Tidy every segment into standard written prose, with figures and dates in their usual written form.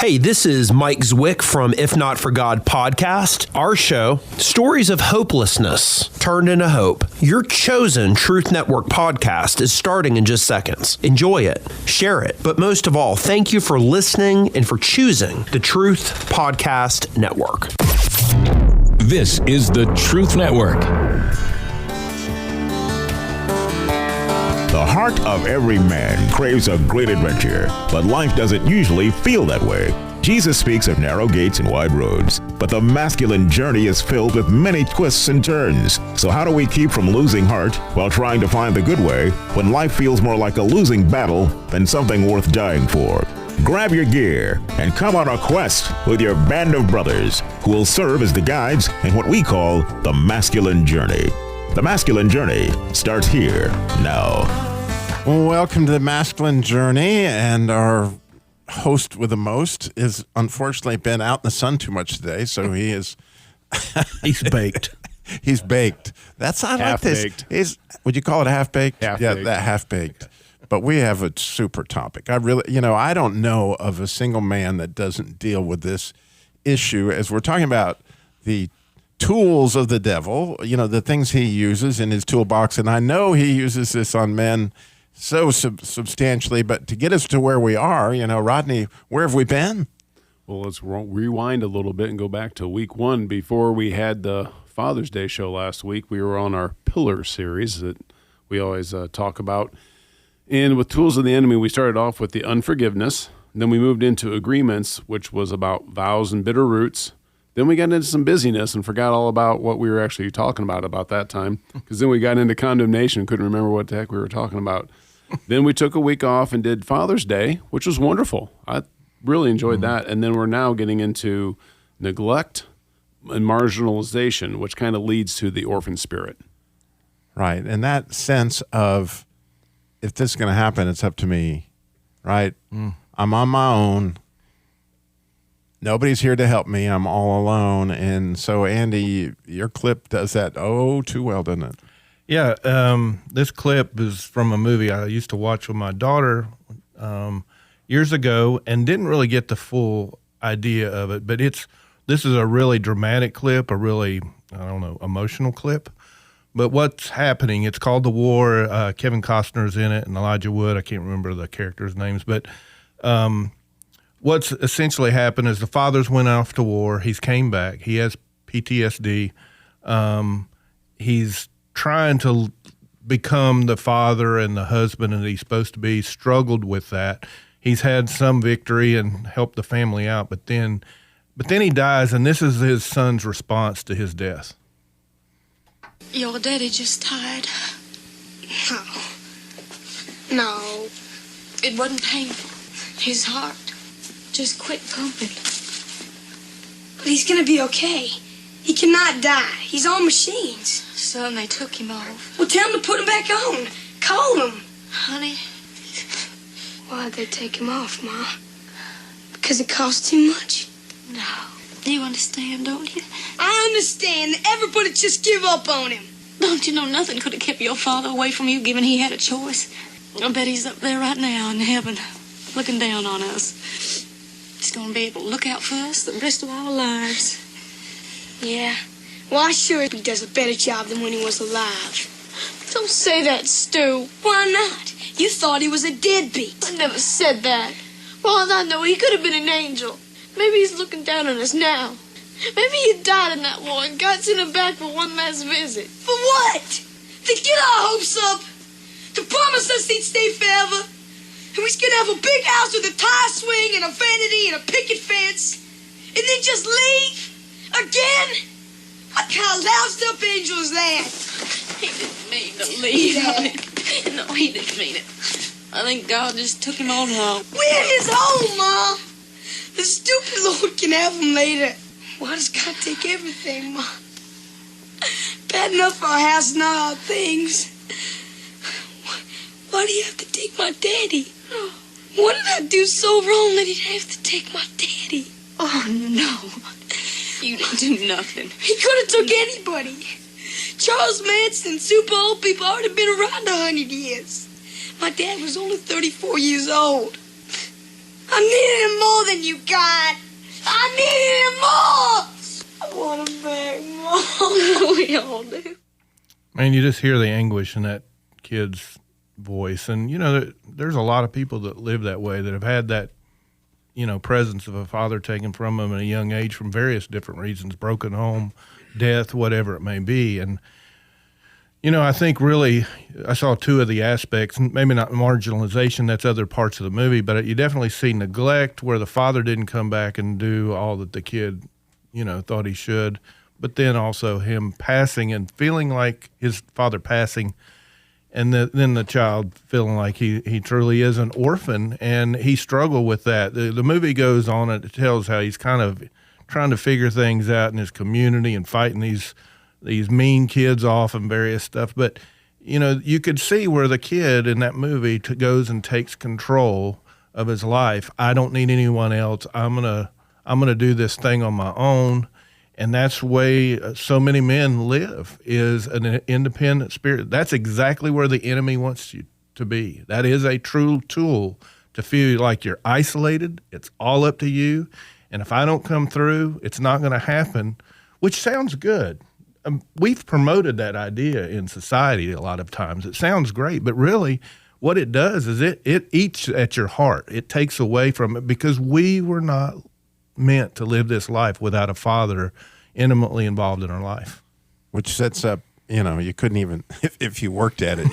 Hey, this is Mike Zwick from If Not For God podcast. Our show, stories of hopelessness turned into hope. Your chosen Truth Network podcast is starting in just seconds. Enjoy it, share it, but most of all, thank you for listening and for choosing the Truth Podcast Network. This is the Truth Network. The heart of every man craves a great adventure, but life doesn't usually feel that way. Jesus speaks of narrow gates and wide roads, but the masculine journey is filled with many twists and turns. So how do we keep from losing heart while trying to find the good way when life feels more like a losing battle than something worth dying for? Grab your gear and come on a quest with your band of brothers who will serve as the guides in what we call the masculine journey. The masculine journey starts here now. Welcome to the masculine journey, and our host with the most is unfortunately been out in the sun too much today, so he is he's baked. He's baked. That's I like this. He's, would you call it half baked? Half yeah, baked. That half baked. But we have a super topic. I really, I don't know of a single man that doesn't deal with this issue as we're talking about the tools of the devil, the things he uses in his toolbox. And I know he uses this on men so substantially, but to get us to where we are, Rodney, where have we been? Well, let's rewind a little bit and go back to week one. Before we had the Father's Day show last week, we were on our Pillar series that we always talk about. And with Tools of the Enemy, we started off with the unforgiveness. Then we moved into agreements, which was about vows and bitter roots. Then we got into some busyness and forgot all about what we were actually talking about that time. Because then we got into condemnation and couldn't remember what the heck we were talking about. Then we took a week off and did Father's Day, which was wonderful. I really enjoyed that. And then we're now getting into neglect and marginalization, which kind of leads to the orphan spirit. Right. And that sense of, if this is going to happen, it's up to me, right? I'm on my own. Nobody's here to help me. I'm all alone. And so, Andy, your clip does that too well, doesn't it? Yeah, this clip is from a movie I used to watch with my daughter years ago and didn't really get the full idea of it. But this is a really dramatic clip, a really, emotional clip. But what's happening, it's called The War. Kevin Costner's in it and Elijah Wood. I can't remember the characters' names. But what's essentially happened is the fathers went off to war. He's came back. He has PTSD. He's trying to become the father and the husband that he's supposed to be, struggled with that. He's had some victory and helped the family out, but then he dies, and this is his son's response to his death. Your daddy just died. No. It wasn't painful. His heart just quit pumping. But he's gonna be okay. He cannot die. He's on machines. Son, they took him off. Well, tell him to put him back on. Call him. Honey. Why'd they take him off, Ma? Because it cost too much? No. You understand, don't you? I understand. Everybody just give up on him. Don't you know nothing could have kept your father away from you, given he had a choice? I bet he's up there right now in heaven, looking down on us. He's going to be able to look out for us the rest of our lives. Yeah. Well, I'm sure he does a better job than when he was alive. Don't say that, Stu. Why not? You thought he was a deadbeat. I never said that. For all I know, he could have been an angel. Maybe he's looking down on us now. Maybe he died in that war and God sent him back for one last visit. For what? To get our hopes up? To promise us he'd stay forever? And we's gonna have a big house with a tire swing and a vanity and a picket fence? And then just leave? Again? What kind of loused up angel is that? He didn't mean to leave, honey. No, he didn't mean it. I think God just took him on home. We're his home, Ma. The stupid Lord can have him later. Why does God take everything, Ma? Bad enough for our house and all our things. Why do you have to take my daddy? What did I do so wrong that he'd have to take my daddy? Oh, no. You didn't do nothing. He could have took anybody. Charles Manson, super old people, already been around 100 years. My dad was only 34 years old. I needed him more than you guys. Oh, we all do. Man, you just hear the anguish in that kid's voice. And, you know, there's a lot of people that live that way, that have had that, you know, presence of a father taken from them at a young age from various different reasons, broken home, death, whatever it may be. And, you know, I think really I saw two of the aspects, maybe not marginalization, that's other parts of the movie, but you definitely see neglect where the father didn't come back and do all that the kid, you know, thought he should, but then also him passing and feeling like his father passing, and then the child feeling like he truly is an orphan, and he struggled with that. The movie goes on and it tells how he's kind of trying to figure things out in his community and fighting these mean kids off and various stuff. But, you know, you could see where the kid in that movie goes and takes control of his life. I don't need anyone else. I'm gonna do this thing on my own. And that's the way so many men live, is an independent spirit. That's exactly where the enemy wants you to be. That is a true tool to feel like you're isolated. It's all up to you. And if I don't come through, it's not going to happen, which sounds good. We've promoted that idea in society a lot of times. It sounds great, but really what it does is it eats at your heart. It takes away from it, because we were not meant to live this life without a father intimately involved in our life. Which sets up, you know, you couldn't even, if you worked at it,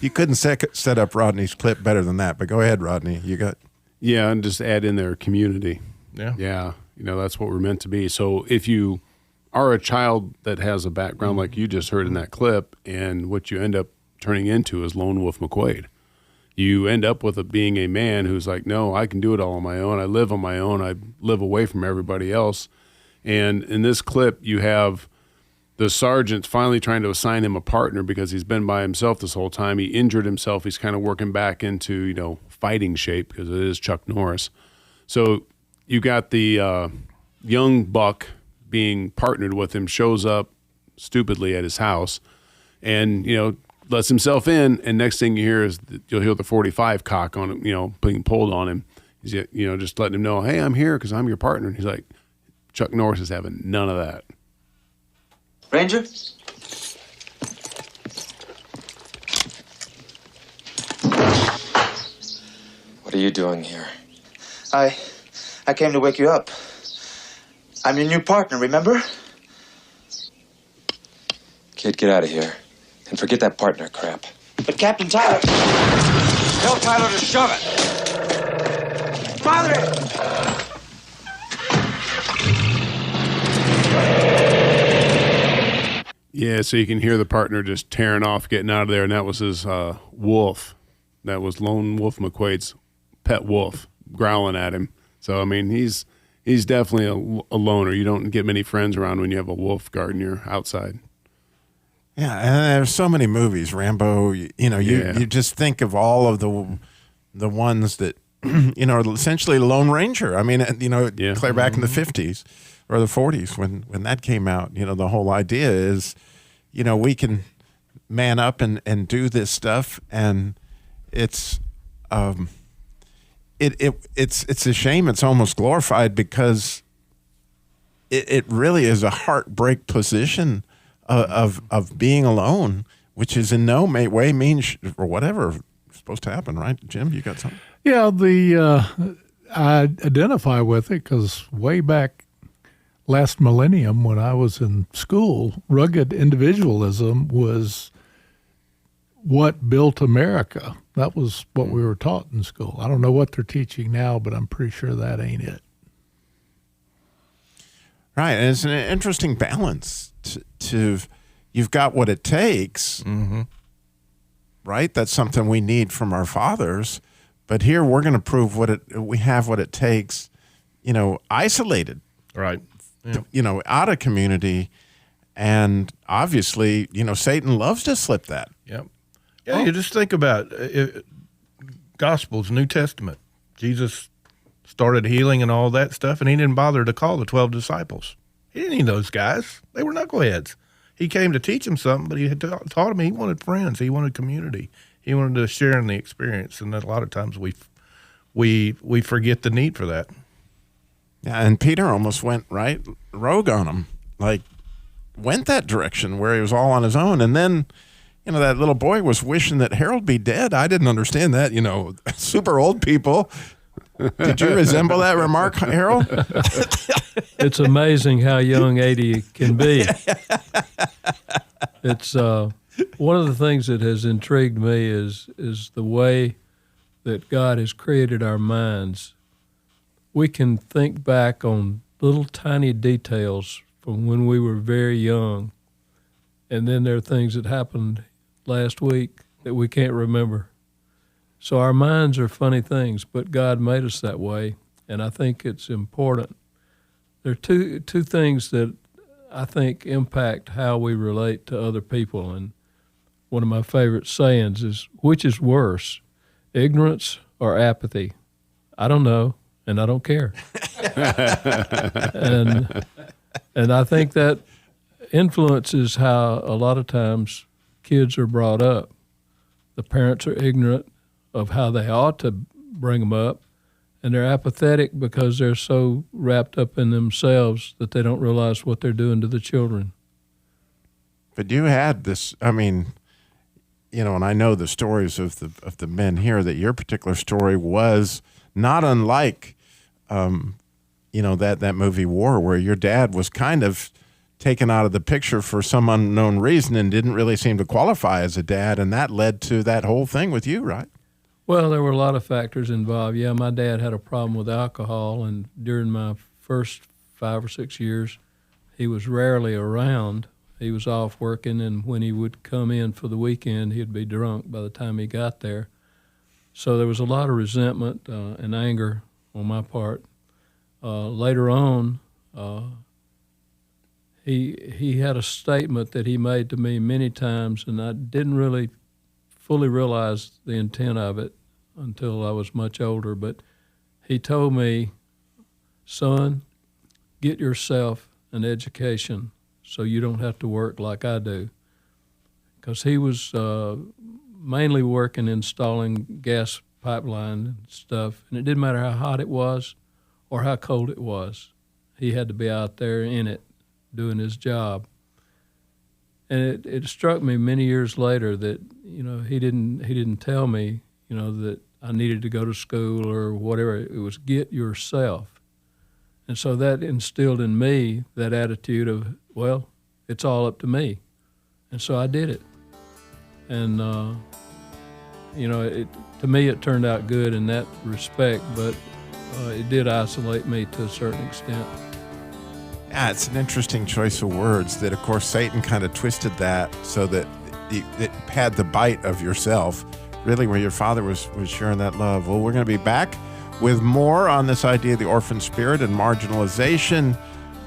you couldn't set up Rodney's clip better than that. But go ahead, Rodney. You got. Yeah, and just add in their community. Yeah. Yeah, you know, that's what we're meant to be. So if you are a child that has a background like you just heard in that clip, and what you end up turning into is Lone Wolf McQuade. You end up with being a man who's like, no, I can do it all on my own. I live on my own. I live away from everybody else. And in this clip, you have the sergeant finally trying to assign him a partner because he's been by himself this whole time. He injured himself. He's kind of working back into, you know, fighting shape, because it is Chuck Norris. So you got the young buck being partnered with him, shows up stupidly at his house and, you know, lets himself in, and next thing you hear is you'll hear the 45 cock on him, you know, being pulled on him. He's, you know, just letting him know, hey, I'm here because I'm your partner. And he's like, Chuck Norris is having none of that. Ranger? What are you doing here? I came to wake you up. I'm your new partner, remember? Kid, get out of here. And forget that partner crap. But Captain Tyler... Tell Tyler to shove it! Father! Yeah, so you can hear the partner just tearing off, getting out of there, and that was his wolf. That was Lone Wolf McQuade's pet wolf growling at him. So, I mean, he's definitely a loner. You don't get many friends around when you have a wolf guarding your outside. Yeah, and there's so many movies, Rambo. You know, you just think of all of the ones that, you know, essentially Lone Ranger. I mean, you know, clear back in the 50s or the 40s when that came out. You know, the whole idea is, you know, we can man up and do this stuff, and it's it's a shame it's almost glorified, because it really is a heartbreak position of being alone, which is in no way means or whatever supposed to happen, right? Jim, you got something? Yeah, I identify with it because way back last millennium when I was in school, rugged individualism was what built America. That was what we were taught in school. I don't know what they're teaching now, but I'm pretty sure that ain't it. Right, and it's an interesting balance to you've got what it takes, right? That's something we need from our fathers, but here we're going to prove we have what it takes, you know, isolated, right? Yeah. You know, out of community, and obviously, you know, Satan loves to slip that. Yep. Yeah, you just think about Gospels, New Testament. Jesus started healing and all that stuff, and he didn't bother to call the 12 disciples. He didn't need those guys. They were knuckleheads. He came to teach them something, but he had taught them he wanted friends. He wanted community. He wanted to share in the experience, and a lot of times we forget the need for that. Yeah, and Peter almost went rogue on him. Like, went that direction where he was all on his own. And then, that little boy was wishing that Harold be dead. I didn't understand that, super old people. Did you resemble that remark, Harold? It's amazing how young 80 can be. It's one of the things that has intrigued me is the way that God has created our minds. We can think back on little tiny details from when we were very young, and then there are things that happened last week that we can't remember. So our minds are funny things, but God made us that way, and I think it's important. There are two things that I think impact how we relate to other people, and one of my favorite sayings is, which is worse, ignorance or apathy? I don't know, and I don't care. and I think that influences how a lot of times kids are brought up. The parents are ignorant of how they ought to bring them up, and they're apathetic because they're so wrapped up in themselves that they don't realize what they're doing to the children. But you had this, and I know the stories of the men here, that your particular story was not unlike, that movie War, where your dad was kind of taken out of the picture for some unknown reason and didn't really seem to qualify as a dad, and that led to that whole thing with you, right? Well, there were a lot of factors involved. Yeah, my dad had a problem with alcohol, and during my first 5 or 6 years, he was rarely around. He was off working, and when he would come in for the weekend, he'd be drunk by the time he got there. So there was a lot of resentment and anger on my part. Later on, he had a statement that he made to me many times, and I didn't really fully realize the intent of it until I was much older. But he told me, son, get yourself an education so you don't have to work like I do. Because he was mainly working installing gas pipeline and stuff, and it didn't matter how hot it was or how cold it was. He had to be out there in it doing his job. And it struck me many years later that, he didn't tell me, that I needed to go to school or whatever. It was get yourself. And so that instilled in me that attitude of, well, it's all up to me. And so I did it. And, to me it turned out good in that respect, but it did isolate me to a certain extent. Yeah, it's an interesting choice of words that, of course, Satan kind of twisted that so that it had the bite of yourself, really, where your father was sharing that love. Well, we're going to be back with more on this idea of the orphan spirit and marginalization.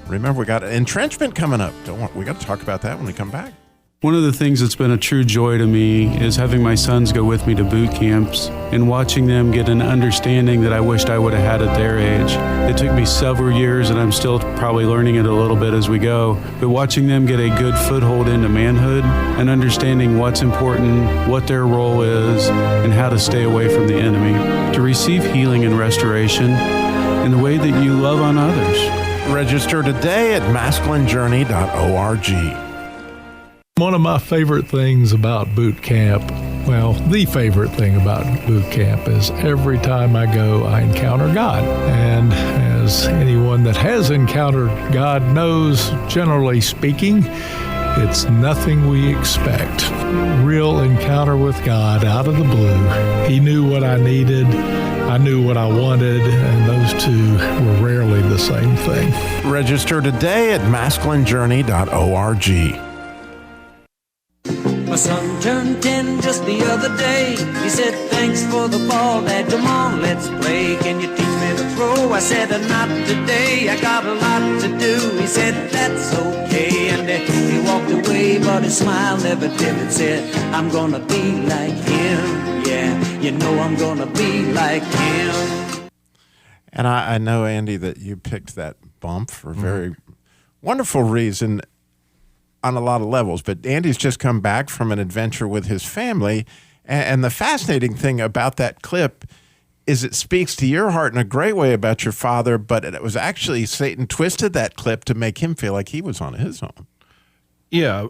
Remember, we got entrenchment coming up. We got to talk about that when we come back. One of the things that's been a true joy to me is having my sons go with me to boot camps and watching them get an understanding that I wished I would have had at their age. It took me several years, and I'm still probably learning it a little bit as we go, but watching them get a good foothold into manhood and understanding what's important, what their role is, and how to stay away from the enemy, to receive healing and restoration in the way that you love on others. Register today at masculinejourney.org. One of my favorite things about boot camp, well, the favorite thing about boot camp is every time I go, I encounter God. And as anyone that has encountered God knows, generally speaking, it's nothing we expect. Real encounter with God out of the blue. He knew what I needed. I knew what I wanted, and those two were rarely the same thing. Register today at masculinejourney.org. My son turned 10 just the other day. He said, thanks for the ball, Dad, come on, let's play. Can you teach me to throw? I said, not today, I got a lot to do. He said, that's okay, and he walked away, but his smile never dimmed and said, I'm gonna be like him. Yeah, you know I'm gonna be like him. And I know, Andy, that you picked that bump for a very wonderful reason on a lot of levels. But Andy's just come back from an adventure with his family. And the fascinating thing about that clip is it speaks to your heart in a great way about your father, but it was actually Satan twisted that clip to make him feel like he was on his own. Yeah.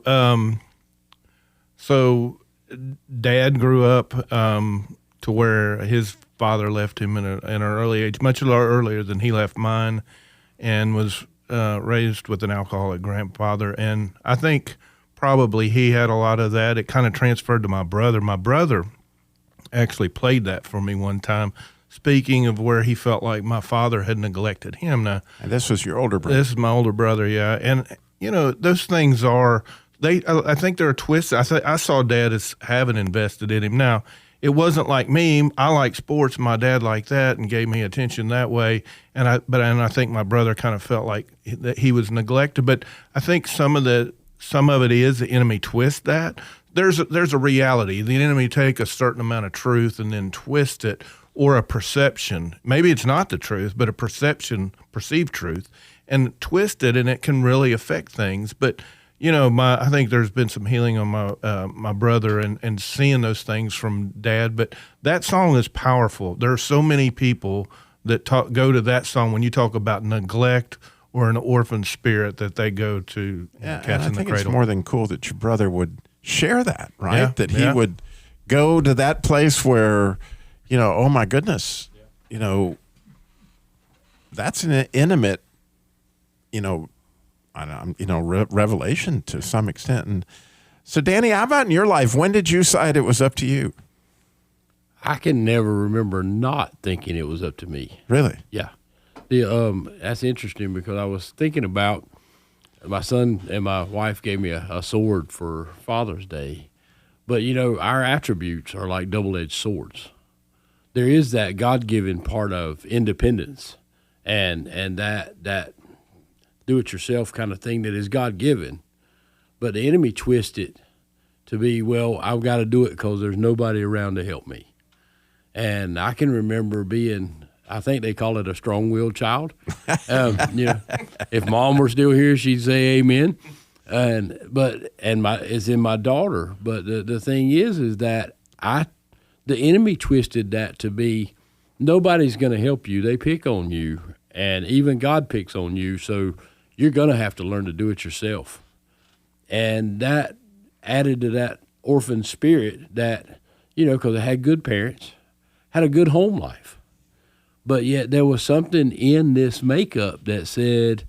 So Dad grew up to where his father left him in an early age, much earlier than he left mine, and was raised with an alcoholic grandfather. And I think probably he had a lot of that. It kind of transferred to my brother. My brother actually played that for me one time, speaking of where he felt like my father had neglected him. Now, and this was your older brother. This is my older brother, yeah. And, you know, those things are, I think they're a twist. I saw Dad as having invested in him. Now, it wasn't like me. I like sports. My dad liked that and gave me attention that way. And I think my brother kind of felt like that he was neglected. But I think some of it is the enemy twist that. There's a reality. The enemy take a certain amount of truth and then twist it, or a perception. Maybe it's not the truth, but a perceived truth, and twist it, and it can really affect things. But you know, I think there's been some healing on my brother and seeing those things from Dad. But that song is powerful. There are so many people that go to that song when you talk about neglect or an orphan spirit, that they go to Cats in the Cradle. I think it's more than cool that your brother would share that, right? Yeah, that he would go to that place where, you know, oh my goodness, you know, that's an intimate, you know, revelation to some extent. And so, Danny, how about in your life? When did you decide it was up to you? I can never remember not thinking it was up to me. Really? Yeah. That's interesting, because I was thinking about my son and my wife gave me a sword for Father's Day. But, you know, our attributes are like double-edged swords. There is that God-given part of independence and that do-it-yourself kind of thing that is God-given. But the enemy twists it to be, well, I've got to do it because there's nobody around to help me. And I can remember being, I think they call it a strong-willed child. You know, if Mom were still here, she'd say amen. It's in my daughter. But the thing is that the enemy twisted that to be, nobody's going to help you. They pick on you, and even God picks on you. So you're going to have to learn to do it yourself. And that added to that orphan spirit that, you know, because I had good parents, had a good home life. But yet there was something in this makeup that said,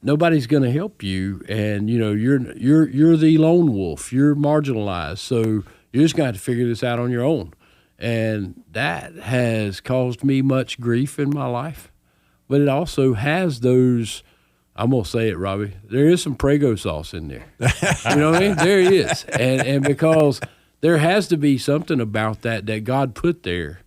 nobody's going to help you, and you know you're the lone wolf. You're marginalized, so you're just going to have to figure this out on your own. And that has caused me much grief in my life. But it also has those, I'm going to say it, Robbie, there is some Prego sauce in there. You know what I mean? There is. And because there has to be something about that God put there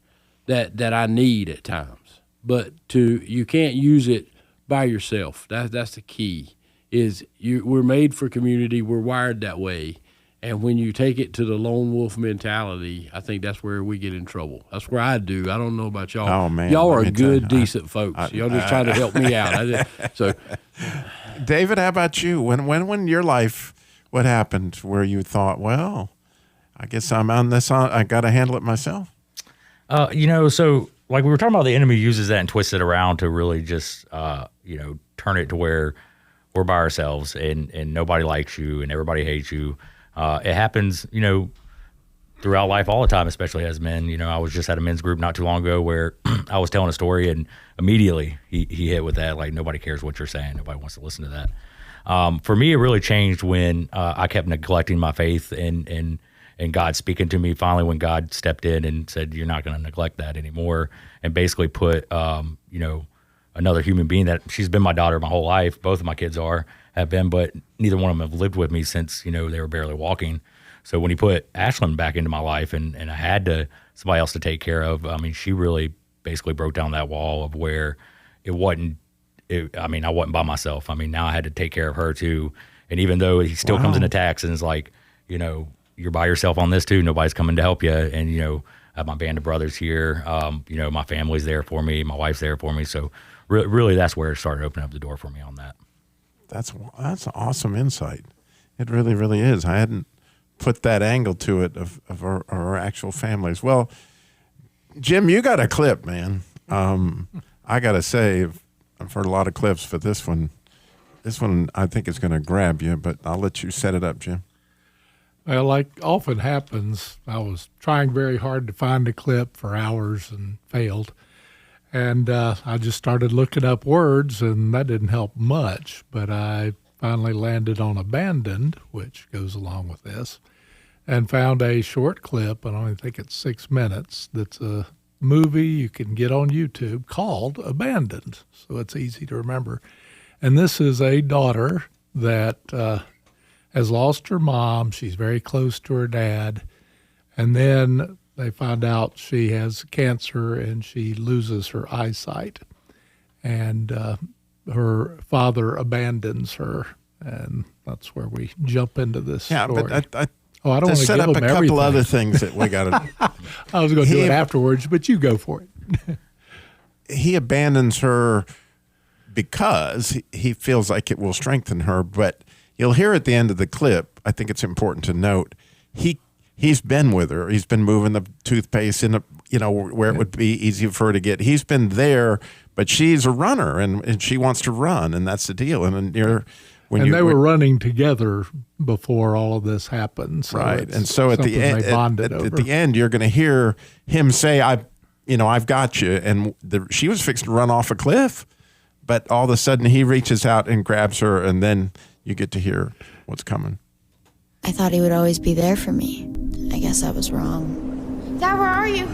that I need at times. But you can't use it by yourself. That's the key. We're made for community. We're wired that way. And when you take it to the lone wolf mentality, I think that's where we get in trouble. That's where I do. I don't know about y'all. Oh, man. Y'all are good, decent folks. Y'all just trying to help me out. So, David, how about you? When in your life, what happened where you thought, well, I guess I'm on this, I got to handle it myself? You know, so like we were talking about, the enemy uses that and twists it around to really just, you know, turn it to where we're by ourselves and nobody likes you and everybody hates you. It happens, you know, throughout life all the time, especially as men. You know, I was just at a men's group not too long ago where I was telling a story, and immediately he hit with that, like, nobody cares what you're saying. Nobody wants to listen to that. For me, it really changed when I kept neglecting my faith and God speaking to me finally when God stepped in and said, you're not going to neglect that anymore, and basically put, you know, another human being that she's been my daughter my whole life. Both of my kids have been, but neither one of them have lived with me since, you know, they were barely walking. So when he put Ashlyn back into my life and I had somebody else to take care of, I mean, she really basically broke down that wall of where I wasn't by myself. I mean, now I had to take care of her too. And even though he still comes in attacks and is like, you know, you're by yourself on this too, nobody's coming to help you. And, you know, I have my band of brothers here. You know, my family's there for me. My wife's there for me. So really that's where it started opening up the door for me on that. That's an awesome insight. It really, really is. I hadn't put that angle to it of our actual families. Well, Jim, you got a clip, man. I got to say, I've heard a lot of clips, but this one This one I think is going to grab you, but I'll let you set it up, Jim. Well, like often happens, I was trying very hard to find a clip for hours and failed. And I just started looking up words, and that didn't help much. But I finally landed on abandoned, which goes along with this, and found a short clip, and I only think it's 6 minutes, that's a movie you can get on YouTube called Abandoned. So it's easy to remember. And this is a daughter that has lost her mom. She's very close to her dad. And then they find out she has cancer and she loses her eyesight. And her father abandons her. And that's where we jump into this story. But I don't want to set give up them a couple everything. other things that we got to. I was going to do it afterwards, but you go for it. He abandons her because he feels like it will strengthen her. But you'll hear at the end of the clip, I think it's important to note, he's been with her. He's been moving the toothpaste in where it would be easy for her to get. He's been there, but she's a runner and she wants to run, and that's the deal. And they were running together before all of this happened. So right. And so at the end, at the end, you're going to hear him say, I've got you. And she was fixed to run off a cliff, but all of a sudden he reaches out and grabs her, and then you get to hear what's coming. I thought he would always be there for me. I guess I was wrong. Dad, where are you?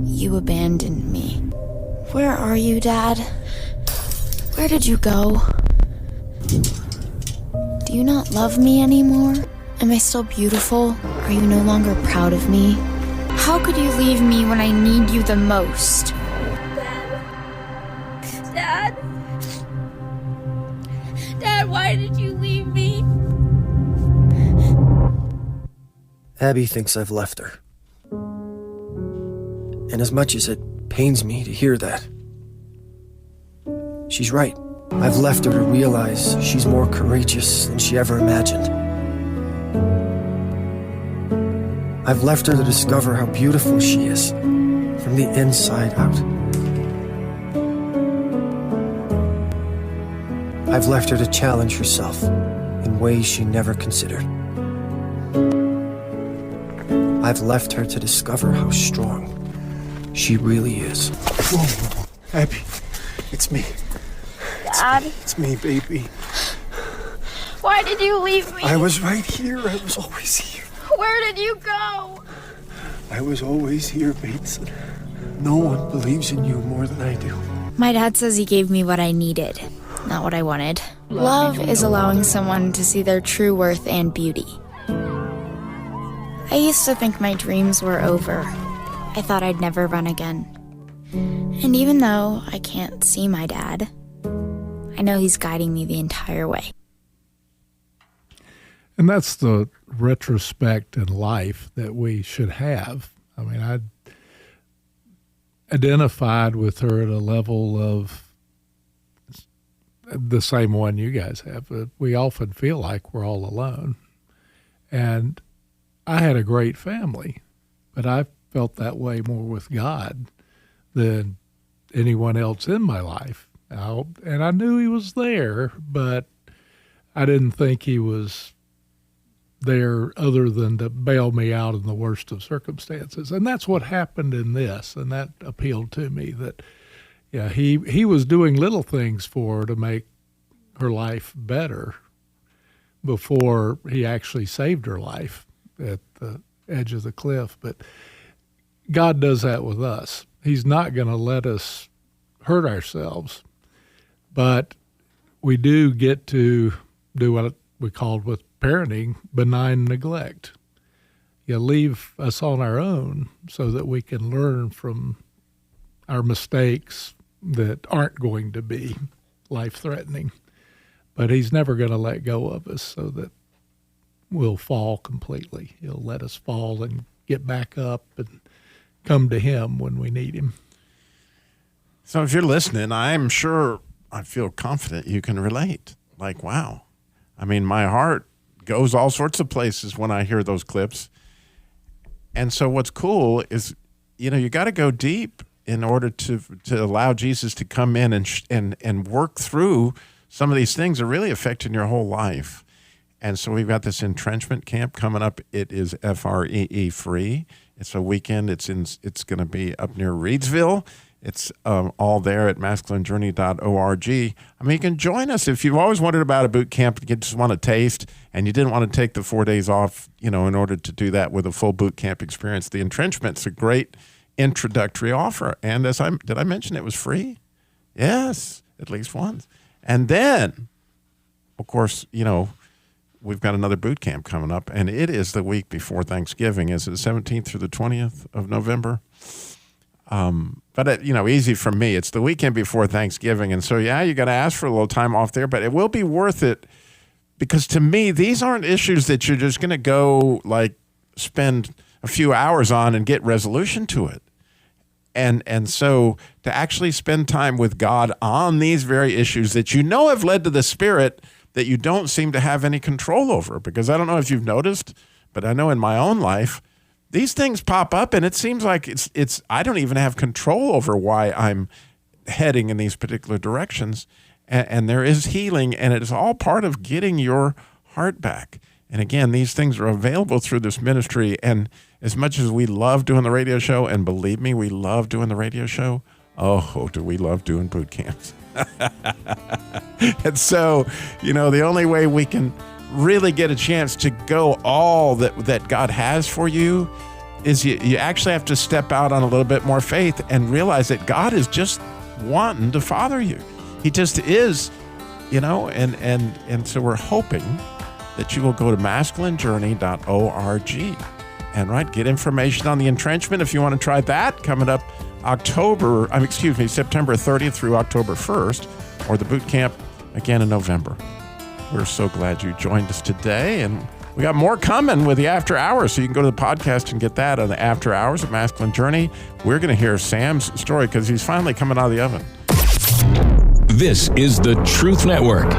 You abandoned me. Where are you, Dad? Where did you go? Do you not love me anymore? Am I still beautiful? Are you no longer proud of me? How could you leave me when I need you the most? Dad? Dad, why did you leave me? Abby thinks I've left her. And as much as it pains me to hear that, she's right. I've left her to realize she's more courageous than she ever imagined. I've left her to discover how beautiful she is from the inside out. I've left her to challenge herself in ways she never considered. I've left her to discover how strong she really is. Whoa, Abby, it's me. Dad? It's me, baby. Why did you leave me? I was right here. I was always here. Where did you go? I was always here, Bates. No one believes in you more than I do. My dad says he gave me what I needed, not what I wanted. Love is allowing someone to see their true worth and beauty. I used to think my dreams were over. I thought I'd never run again. And even though I can't see my dad, I know he's guiding me the entire way. And that's the retrospect in life that we should have. I mean, I identified with her at a level of the same one you guys have. We often feel like we're all alone. And I had a great family, but I felt that way more with God than anyone else in my life. And I knew he was there, but I didn't think he was there other than to bail me out in the worst of circumstances. And that's what happened in this, and that appealed to me, that he was doing little things for her to make her life better before he actually saved her life at the edge of the cliff. But God does that with us. He's not going to let us hurt ourselves, but we do get to do what we called with parenting benign neglect. You leave us on our own so that we can learn from our mistakes that aren't going to be life-threatening. But he's never going to let go of us so that we'll fall completely. He'll let us fall and get back up and come to him when we need him. So if you're listening, I'm sure I feel confident you can relate. Like, wow. I mean, my heart goes all sorts of places when I hear those clips. And so what's cool is, you got to go deep in order to allow Jesus to come in and work through some of these things that are really affecting your whole life. And so we've got this entrenchment camp coming up. It is FREE free. It's a weekend. It's going to be up near Reidsville. It's all there at masculinejourney.org. I mean, you can join us if you've always wondered about a boot camp. You just want a taste, and you didn't want to take the 4 days off, in order to do that with a full boot camp experience. The entrenchment's a great introductory offer. And did I mention it was free? Yes, at least once. And then, of course, we've got another boot camp coming up, and it is the week before Thanksgiving. Is it the 17th through the 20th of November? But easy for me. It's the weekend before Thanksgiving. And so, you got to ask for a little time off there, but it will be worth it because to me, these aren't issues that you're just going to go spend a few hours on and get resolution to it. And so to actually spend time with God on these very issues that have led to the Spirit that you don't seem to have any control over. Because I don't know if you've noticed, but I know in my own life, these things pop up and it seems like it's I don't even have control over why I'm heading in these particular directions. And there is healing, and it is all part of getting your heart back. And again, these things are available through this ministry. And as much as we love doing the radio show, and believe me, we love doing the radio show, oh, do we love doing boot camps. And so, the only way we can really get a chance to go all that God has for you is you actually have to step out on a little bit more faith and realize that God is just wanting to father you. He just is, and so we're hoping that you will go to masculinejourney.org and get information on the entrenchment if you want to try that coming up September 30th through October 1st, or the boot camp again in November. We're so glad you joined us today, and we got more coming with the After Hours, so you can go to the podcast and get that on the After Hours of Masculine Journey. We're going to hear Sam's story because he's finally coming out of the oven. This is the Truth Network.